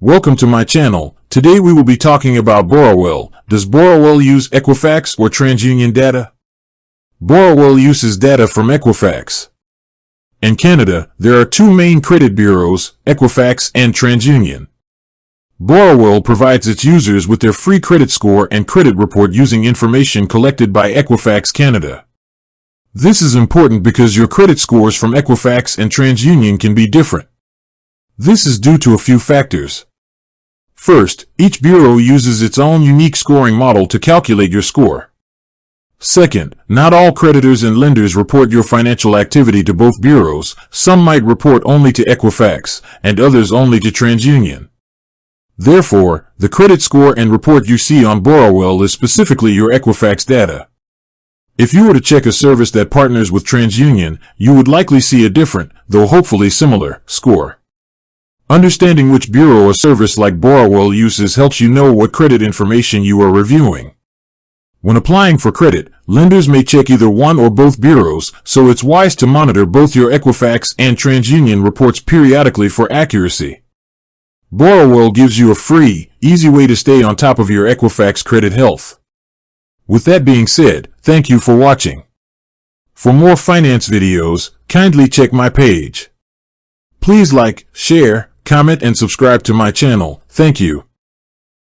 Welcome to my channel. Today we will be talking about Borrowell. Does Borrowell use Equifax or TransUnion data? Borrowell uses data from Equifax. In Canada, there are two main credit bureaus, Equifax and TransUnion. Borrowell provides its users with their free credit score and credit report using information collected by Equifax Canada. This is important because your credit scores from Equifax and TransUnion can be different. This is due to a few factors. First, each bureau uses its own unique scoring model to calculate your score. Second, not all creditors and lenders report your financial activity to both bureaus. Some might report only to Equifax, and others only to TransUnion. Therefore, the credit score and report you see on Borrowell is specifically your Equifax data. If you were to check a service that partners with TransUnion, you would likely see a different, though hopefully similar, score. Understanding which bureau a service like Borrowell uses helps you know what credit information you are reviewing. When applying for credit, lenders may check either one or both bureaus, so it's wise to monitor both your Equifax and TransUnion reports periodically for accuracy. Borrowell gives you a free, easy way to stay on top of your Equifax credit health. With that being said, thank you for watching. For more finance videos, kindly check my page. Please like, share, comment and subscribe to my channel. Thank you.